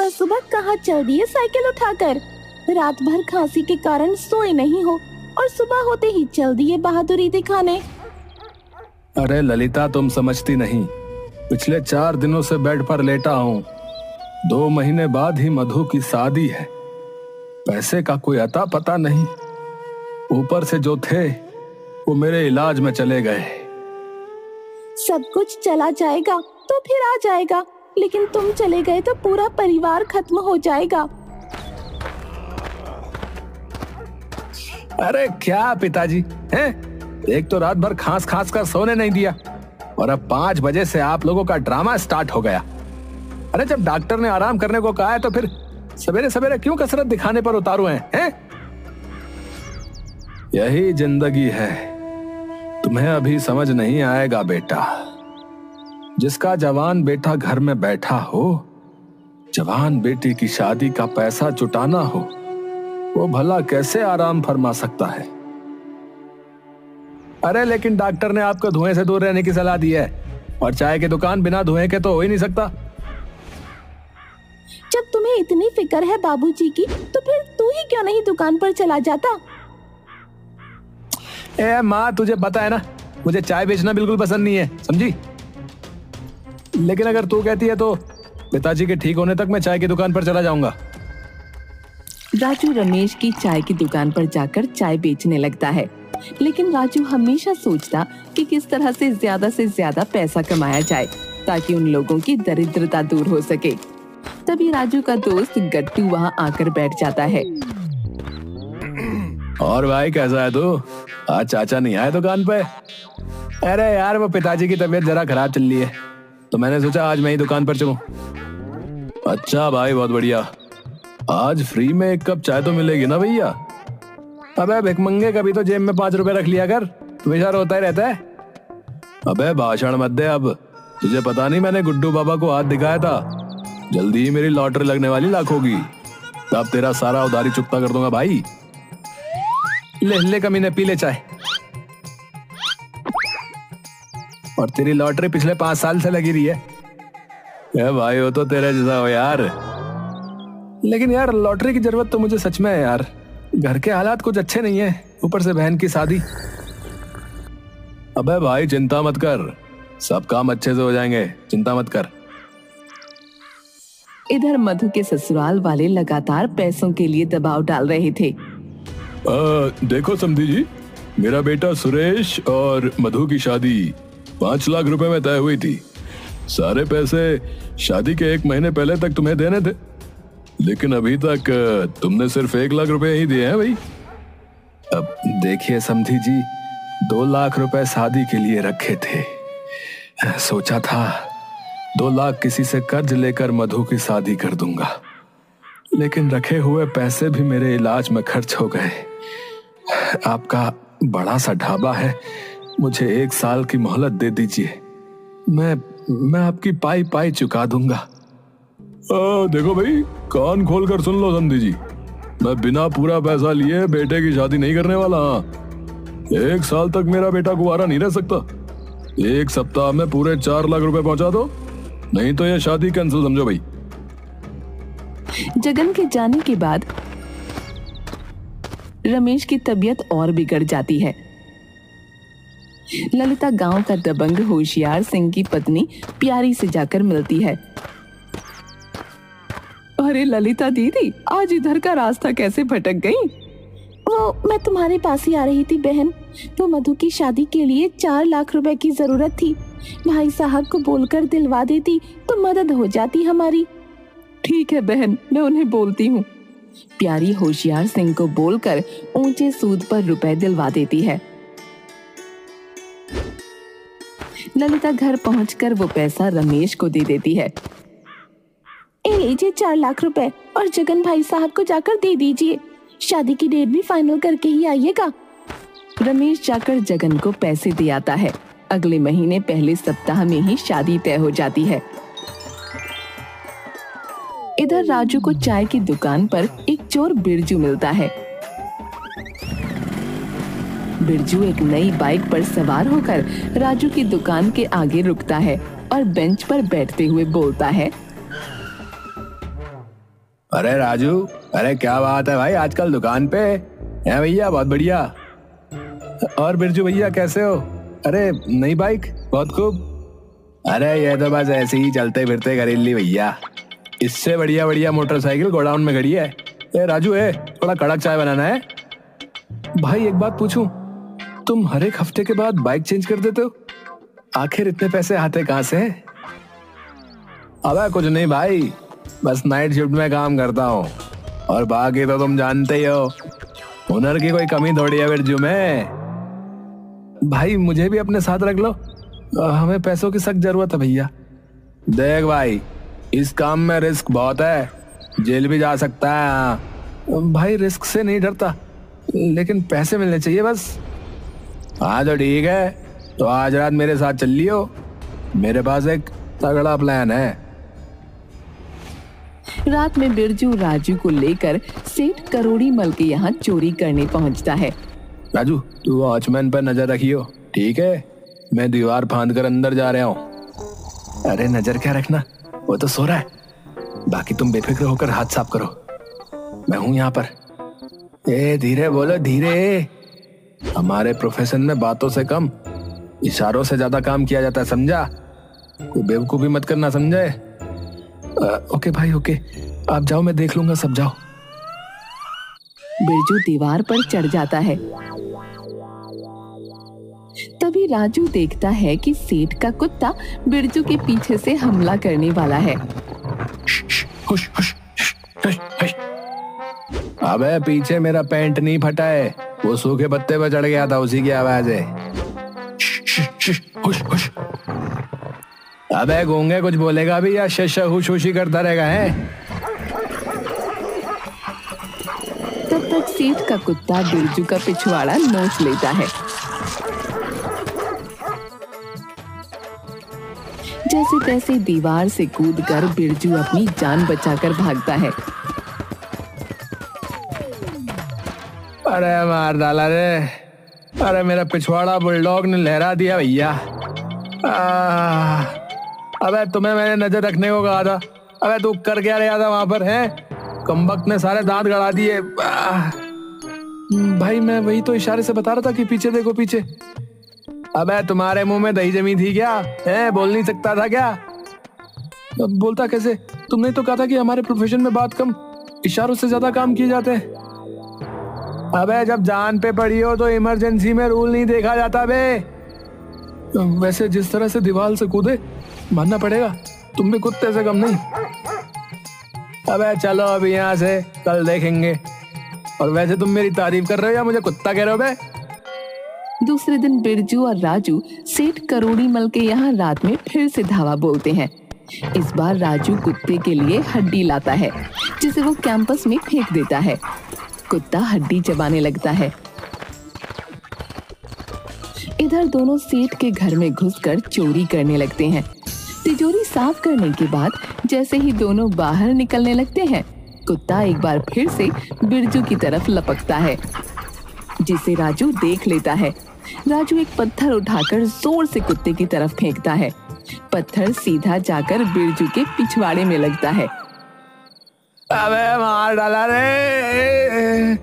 सुबह सुबह कहाँ चल दिए साइकिल उठाकर। रात भर खांसी के कारण सोए नहीं हो और सुबह होते ही चल दिए बहादुरी दिखाने। अरे ललिता, तुम समझती नहीं। पिछले 4 दिनों से बेड पर लेटा हूँ। 2 महीने बाद ही मधु की शादी है। पैसे का कोई अता पता नहीं। ऊपर से जो थे वो मेरे इलाज में चले गए। सब कुछ चला जाएगा तो फिर आ जाएगा, लेकिन तुम चले गए तो पूरा परिवार खत्म हो जाएगा। अरे क्या पिताजी हैं? एक तो रात भर खांस खांस कर सोने नहीं दिया और अब 5 बजे से आप लोगों का ड्रामा स्टार्ट हो गया। अरे जब डॉक्टर ने आराम करने को कहा है तो फिर सवेरे सवेरे क्यों कसरत दिखाने पर उतारू हैं? यही जिंदगी है। तुम्हें अभी समझ नहीं आएगा बेटा। जिसका जवान बेटा घर में बैठा हो, जवान बेटी की शादी का पैसा जुटाना हो, वो भला कैसे आराम फरमा सकता है? अरे लेकिन डॉक्टर ने आपको धुएं से दूर रहने की सलाह दी है और चाय की दुकान बिना धुएं के तो हो ही नहीं सकता। जब तुम्हें इतनी फिक्र है बाबूजी की, तो फिर तू ही क्यों नहीं दुकान पर चला जाता? ए माँ, तुझे पता है ना, मुझे चाय बेचना बिल्कुल पसंद नहीं है, समझी? लेकिन अगर तू कहती है तो पिताजी के ठीक होने तक मैं चाय की दुकान पर चला जाऊंगा। राजू रमेश की चाय की दुकान पर जाकर चाय बेचने लगता है, लेकिन राजू हमेशा सोचता कि किस तरह से ज्यादा पैसा कमाया जाए ताकि उन लोगों की दरिद्रता दूर हो सके। तभी राजू का दोस्त गट्टू वहां आकर बैठ जाता है। और भाई कैसा है तू? आज चाचा नहीं आए दुकान पे? अरे यार, वो पिताजी की तबीयत जरा खराब चल रही है तो मैंने सोचा आज मैं ही दुकान पर चलूं। अच्छा भाई, बहुत बढ़िया। आज फ्री में 1 कप चाय तो मिलेगी ना भैया? अबे भिखमंगे, कभी तो जेब में 5 रुपए रख लिया कर, हमेशा रोता ही रहता है। अबे भाषण मत दे अब। तुझे पता नहीं मैंने गुड्डू बाबा को हाथ दिखाया था। जल्दी ही मेरी लॉटरी लगने वाली लाखों की, तब तेरा सारा उधारी चुकता कर दूंगा भाई। ले कमीने, पी ले चाय। और तेरी लॉटरी पिछले 5 साल से लगी रही है। भाई वो तो तेरे जैसा हो यार। लेकिन यार लॉटरी की जरूरत तो मुझे सच में है यार। घर के हालात कुछ अच्छे नहीं है, ऊपर से बहन की शादी। अबे भाई चिंता मत कर, सब काम अच्छे से हो जाएंगे, चिंता मत कर। इधर मधु के ससुराल वाले लगातार पैसों के लिए दबाव डाल रहे थे। देखो समधी जी, मेरा बेटा सुरेश और मधु की शादी 5 लाख रुपए में तय हुई थी। सारे पैसे शादी के 1 महीने पहले तक तुम्हें देने थे, लेकिन अभी तक तुमने सिर्फ 1 लाख रुपए ही दिए हैं भाई। अब देखिए समधी जी, 2 लाख रुपए शादी के लिए रखे थे। सोचा था 2 लाख किसी से कर्ज लेकर मधु की शादी कर दूंगा, लेकिन रखे हुए पैसे भी मेरे इलाज में खर्च हो गए। आपका बड़ा सा ढाबा है, मुझे 1 साल की मोहलत दे दीजिए, मैं आपकी पाई चुका दूंगा। देखो भाई, कान खोल कर सुन लो समधी जी, मैं बिना पूरा पैसा लिए बेटे की शादी नहीं करने वाला। 1 साल तक मेरा बेटा कुंवारा नहीं रह सकता। 1 सप्ताह में पूरे 4 लाख रुपए पहुंचा दो, नहीं तो यह शादी कैंसिल समझो भाई। जगन के जाने के बाद रमेश की तबीयत और बिगड़ जाती है। ललिता गांव का दबंग होशियार सिंह की पत्नी प्यारी से जाकर मिलती है। अरे ललिता दीदी, आज इधर का रास्ता कैसे भटक गई? वो मैं तुम्हारे पास ही आ रही थी बहन। वो मधु की शादी के लिए 4 लाख रुपए की जरूरत थी। भाई साहब को बोलकर दिलवा देती तो मदद हो जाती हमारी। ठीक है बहन, मैं उन्हें बोलती हूँ। प्यारी होशियार सिंह को बोलकर ऊंचे सूद पर रुपए दिलवा देती है। ललिता घर पहुंचकर वो पैसा रमेश को दे देती है। ए लीजिए 4 लाख रुपए, और जगन भाई साहब को जाकर दे दीजिए। शादी की डेट भी फाइनल करके ही आइएगा। रमेश जाकर जगन को पैसे दे आता है। अगले महीने पहले सप्ताह में ही शादी तय हो जाती है। इधर राजू को चाय की दुकान पर एक चोर बिरजू मिलता है। बिरजू एक नई बाइक पर सवार होकर राजू की दुकान के आगे रुकता है और बेंच पर बैठते हुए बोलता है, अरे राजू, अरे क्या बात है भाई, आजकल दुकान पे है भैया? बहुत बढ़िया। और बिरजू भैया कैसे हो? अरे नई बाइक, बहुत खूब। अरे ये तो बस ऐसे ही चलते फिरते खरीद ली भैया, इससे बढ़िया बढ़िया मोटरसाइकिल गोडाउन में खड़ी है। ए राजू, थोड़ा कड़क चाय बनाना है। भाई एक बात पूछूं, तुम हर एक हफ्ते के बाद बाइक चेंज कर देते हो, आखिर इतने पैसे आते कहाँ से? अबे कुछ नहीं भाई, बस नाइट शिफ्ट में काम करता हूँ, और बाकी तो तुम जानते ही हो, हुनर की कोई कमी थोड़ी है बिरजू में। भाई मुझे भी अपने साथ रख लो, हमें पैसों की सख्त जरूरत है भैया। देख भाई, इस काम में रिस्क बहुत है, जेल भी जा सकता है। भाई रिस्क से नहीं डरता, लेकिन पैसे मिलने चाहिए बस। हाँ तो ठीक है, तो आज रात मेरे साथ चल लियो, मेरे पास एक तगड़ा प्लान है। रात में बिरजू राजू को लेकर सेठ करोड़ी मल के यहाँ चोरी करने पहुँचता है। राजू, तू वॉचमैन पर नजर रखियो, ठीक है? मैं दीवार फांद कर अंदर जा रहा हूँ। अरे नजर क्या रखना, वो तो सो रहा है। बाकी तुम बेफिक्र होकर हाथ साफ करो, मैं हूं यहाँ पर। धीरे बोलो, धीरे। हमारे प्रोफेशन में बातों से कम इशारों से ज्यादा काम किया जाता है, समझा? कोई बेवकूफी मत करना, समझे? ओके भाई ओके, आप जाओ, मैं देख लूंगा, सब जाओ। बिरजू दीवार पर चढ़ जाता है। तभी राजू देखता है कि सेठ का कुत्ता बिरजू के पीछे से हमला करने वाला है। हुश, हुश, हुश, हुश। अबे पीछे मेरा पैंट नहीं फटा है, वो सूखे पत्ते पर चढ़ गया था, उसी की आवाज है। हुश, हुश। अबे गूंगे कुछ बोलेगा भी या शश हुश हुश ही करता रहेगा है? तब तक सेठ का कुत्ता बिरजू का पिछवाड़ा नोच लेता है। जैसे तैसे दीवार से कूदकर बिरजू अपनी जान बचाकर भागता है। अरे मार डाला रे, अरे मेरा पिछवाड़ा बुलडॉग ने लहरा दिया भैया। अबे तुम्हें मैंने नजर रखने को कहा था, अबे तू कर क्या रहा था वहां पर? है कमबख्त ने सारे दांत गड़ा दिए। भाई मैं वही तो इशारे से बता रहा था कि पीछे देखो, पीछे। अबे तुम्हारे मुंह में दही जमी थी क्या? है बोल नहीं सकता था क्या? बोलता कैसे? तुमने तो कहा था कि हमारे प्रोफेशन में बात कम इशारों से ज्यादा काम किए जाते हैं। अबे जब जान पे पड़ी हो तो इमरजेंसी में रूल नहीं देखा जाता बे। वैसे जिस तरह से दीवार से कूदे, मानना पड़ेगा तुम भी कुत्ते से कम नहीं। अबे चलो अभी यहाँ से, कल देखेंगे। और वैसे तुम मेरी तारीफ कर रहे हो या मुझे कुत्ता कह रहे हो बे? दूसरे दिन बिरजू और राजू सेठ करोड़ी मल के यहाँ रात में फिर से धावा बोलते हैं। इस बार राजू कुत्ते के लिए हड्डी लाता है, जिसे वो कैंपस में फेंक देता है। कुत्ता हड्डी चबाने लगता है। इधर दोनों सेठ के घर में घुसकर चोरी करने लगते हैं। तिजोरी साफ करने के बाद जैसे ही दोनों बाहर निकलने लगते हैं, कुत्ता एक बार फिर से बिरजू की तरफ लपकता है, जिसे राजू देख लेता है। राजू एक पत्थर उठाकर जोर से कुत्ते की तरफ फेंकता है। पत्थर सीधा जाकर बिरजू के पिछवाड़े में लगता है। अबे मार डाला रे।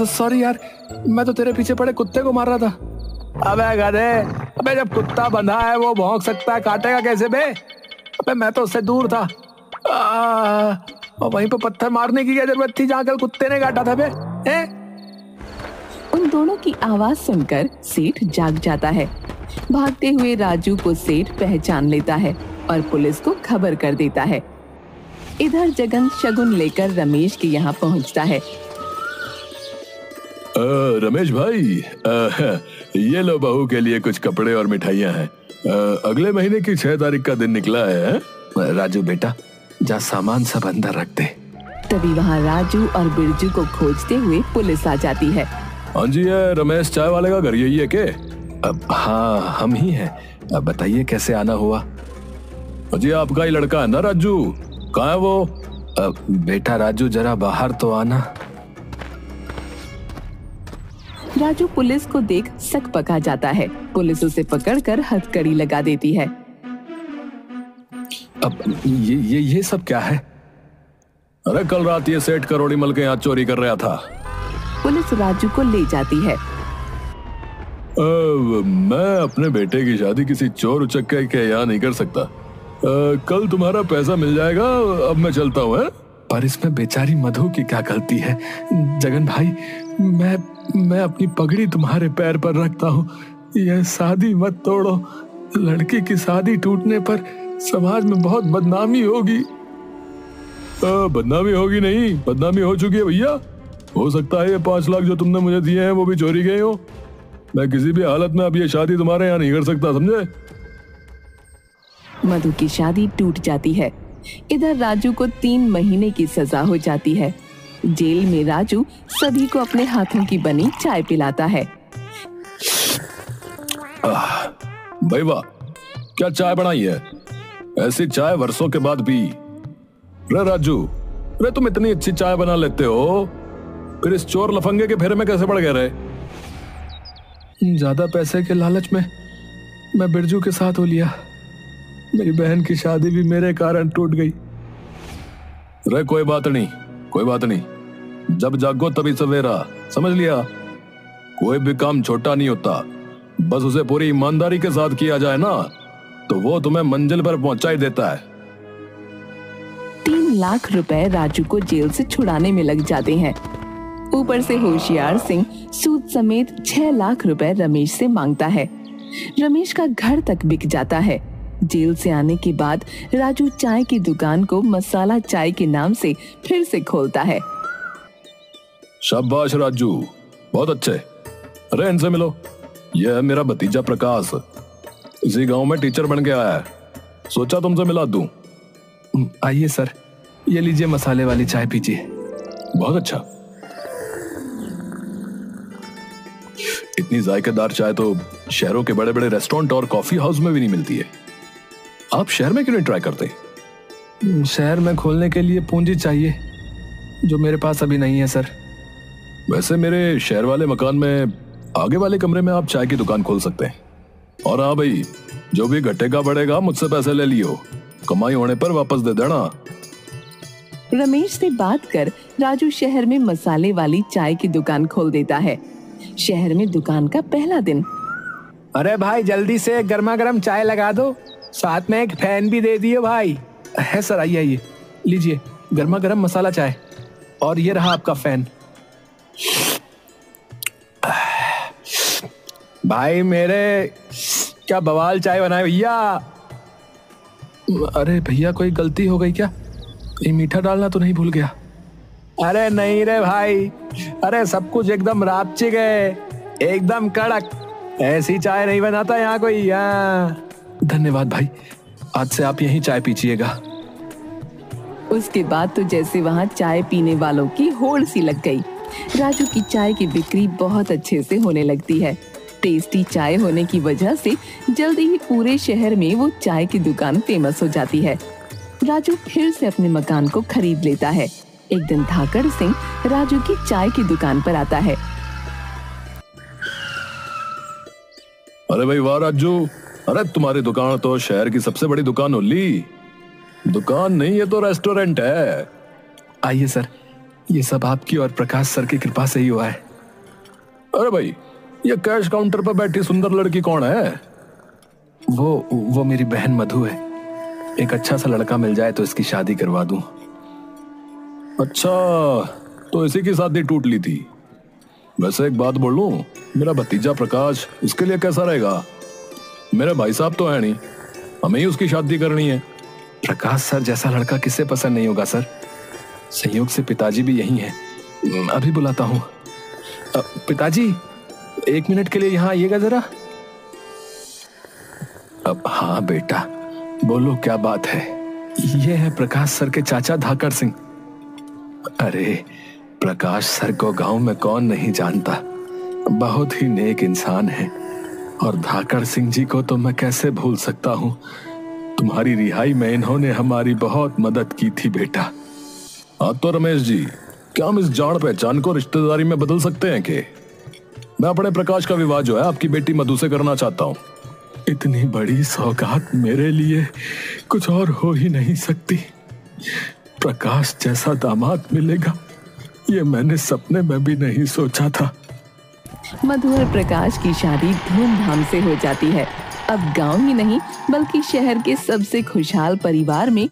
सॉरी यार, मैं तो तेरे पीछे पड़े कुत्ते को मार रहा था। अबे गधे, अबे जब कुत्ता बंधा है वो भौंक सकता है, काटेगा कैसे बे? अबे मैं तो उससे दूर था। और वहीं पे पत्थर मारने की क्या जरूरत थी जहाँ कल कुत्ते ने काटा था बे? उन दोनों की आवाज सुनकर सेठ जाग जाता है। भागते हुए राजू को सेठ पहचान लेता है और पुलिस को खबर कर देता है। इधर जगन शगुन लेकर रमेश के यहाँ पहुँचता है। रमेश भाई, ये लो बहू के लिए कुछ कपड़े और मिठाइयाँ हैं। अगले महीने की 6 तारीख का दिन निकला है। राजू बेटा, जा सामान सब अंदर रख दे। तभी वहाँ राजू और बिरजू को खोजते हुए पुलिस आ जाती है। हाँ जी, ये रमेश चाय वाले का घर यही है के? हाँ हम ही हैं। अब बताइए कैसे आना हुआ? जी आपका ही लड़का है ना राजू? कहाँ है वो? बेटा राजू जरा बाहर तो आना। राजू पुलिस को देख सक पका जाता है। पुलिस उसे पकड़कर हथकड़ी लगा देती है। अब ये सब क्या है? अरे कल रात ये सेठ करोड़ी मल के यहाँ चोरी कर रहा था। पुलिस राजू को ले जाती है। मैं अपने बेटे की शादी किसी चोर उचक्के के यहाँ नहीं कर सकता। कल तुम्हारा पैसा मिल जाएगा, अब मैं चलता हूँ। पर इसमें बेचारी मधु की क्या गलती है? जगन भाई, मैं अपनी पगड़ी तुम्हारे पैर पर रखता हूँ, यह शादी मत तोड़ो। लड़की की शादी टूटने पर समाज में बहुत बदनामी होगी। बदनामी होगी नहीं, बदनामी हो चुकी है भैया। हो सकता है ये 5 लाख जो तुमने मुझे दिए हैं वो भी चोरी गए हो। मैं किसी भी हालत में अब ये शादी तुम्हारे यहाँ नहीं कर सकता, समझे? मधु की शादी टूट जाती है। इधर राजू को 3 महीने की सजा हो जाती है। जेल में राजू सभी को अपने हाथों की बनी चाय पिलाता है। भाई वाह, क्या चाय बनाई है? ऐसी चाय वर्षों के बाद भी। रे राजू, रे तुम इतनी अच्छी चाय बना लेते हो, फिर इस चोर लफंगे के फेरे में कैसे पड़ गए रे? ज्यादा पैसे के लालच में मैं बिरजू के साथ हो लिया। मेरी बहन की शादी भी मेरे कारण टूट गई। रे कोई बात नहीं, कोई बात नहीं। जब जागो तभी सवेरा, समझ लिया? कोई भी काम छोटा नहीं होता, बस उसे पूरी ईमानदारी के साथ किया जाए ना, तो वो तुम्हें मंजिल पर पहुंचा ही देता है। 3 लाख रुपए राजू को जेल से छुड़ाने में लग जाते हैं। ऊपर से होशियार सिंह सूद समेत 6 लाख रुपए रमेश से मांगता है। रमेश का घर तक बिक जाता है। जेल से आने के बाद राजू चाय की दुकान को मसाला चाय के नाम से फिर से खोलता है। शाबाश राजू, बहुत अच्छे। अरे इनसे मिलो, यह है मेरा भतीजा प्रकाश, इसी गांव में टीचर बन के आया है। सोचा तुमसे मिला दूं। आइए सर, ये लीजिए मसाले वाली चाय पीजिए। बहुत अच्छा। इतनी जायकेदार चाय तो शहरों के बड़े बड़े रेस्टोरेंट और कॉफी हाउस में भी नहीं मिलती है। आप शहर में क्यों नहीं ट्राई करते? शहर में खोलने के लिए पूंजी चाहिए, जो मेरे पास अभी नहीं है सर। वैसे मेरे शहर वाले मकान में आगे वाले कमरे में आप चाय की दुकान खोल सकते हैं। और हाँ भाई, जो भी घटेगा बढ़ेगा मुझसे पैसे ले लियो, कमाई होने पर वापस दे देना। रमेश से बात कर राजू शहर में मसाले वाली चाय की दुकान खोल देता है। शहर में दुकान का पहला दिन। अरे भाई, जल्दी से गर्मा गर्म चाय लगा दो, साथ में एक फैन भी दे दियो भाई। है सर, आइए आइए, लीजिए गर्मा गर्म मसाला चाय, और ये रहा आपका फैन। भाई मेरे, क्या बवाल चाय बनाए भैया। अरे भैया, कोई गलती हो गई क्या? कहीं मीठा डालना तो नहीं भूल गया? अरे नहीं रे भाई, अरे सब कुछ एकदम रापचिक है, एकदम कड़क। ऐसी चाय नहीं बनाता यहाँ कोई। धन्यवाद भाई, आज से आप यहीं चाय पीजिएगा। उसके बाद तो जैसे वहाँ चाय पीने वालों की होड़ सी लग गई। राजू की चाय की बिक्री बहुत अच्छे से होने लगती है। टेस्टी चाय होने की वजह से जल्दी ही पूरे शहर में वो चाय की दुकान फेमस हो जाती है। राजू फिर से अपने मकान को खरीद लेता है। एक दिन धाकड़ सिंह राजू की चाय की दुकान पर आता है। अरे भाई वाह राजू, अरे तुम्हारी दुकान तो शहर की सबसे बड़ी दुकान होली। दुकान नहीं, ये तो रेस्टोरेंट है। आइए सर, ये सब आपकी और प्रकाश सर की कृपा से ही हुआ है। अरे भाई, ये कैश काउंटर पर बैठी सुंदर लड़की कौन है? वो मेरी बहन मधु है। एक अच्छा सा लड़का मिल जाए तो इसकी शादी करवा दूं। अच्छा, तो इसी की शादी टूट ली थी। वैसे एक बात बोलूं, मेरा भतीजा प्रकाश, इसके लिए कैसा रहेगा? मेरे भाई साहब तो है नहीं, हमें ही उसकी शादी करनी है। प्रकाश सर जैसा लड़का किसे पसंद नहीं होगा सर। संयोग से पिताजी भी यही हैं। अभी बुलाता हूँ। पिताजी, 1 मिनट के लिए यहाँ आइएगा जरा। अब हाँ बेटा, बोलो क्या बात है? ये है प्रकाश सर के चाचा धाकड़ सिंह। अरे प्रकाश सर को गांव में कौन नहीं जानता, बहुत ही नेक इंसान है। और धाकड़ सिंह जी को तो मैं कैसे भूल सकता हूँ। तुम्हारी रिहाई में इन्होंने हमारी बहुत मदद की थी बेटा। हाँ तो रमेश जी, क्या हम इस जान पहचान को रिश्तेदारी में बदल सकते हैं कि? मैं अपने प्रकाश का विवाह जो है आपकी बेटी मधु से करना चाहता हूँ। इतनी बड़ी सौगात मेरे लिए कुछ और हो ही नहीं सकती। प्रकाश जैसा दामाद मिलेगा, ये मैंने सपने में भी नहीं सोचा था। मधु और प्रकाश की शादी धूमधाम से हो जाती है। अब गांव ही नहीं बल्कि शहर के सबसे खुशहाल परिवार में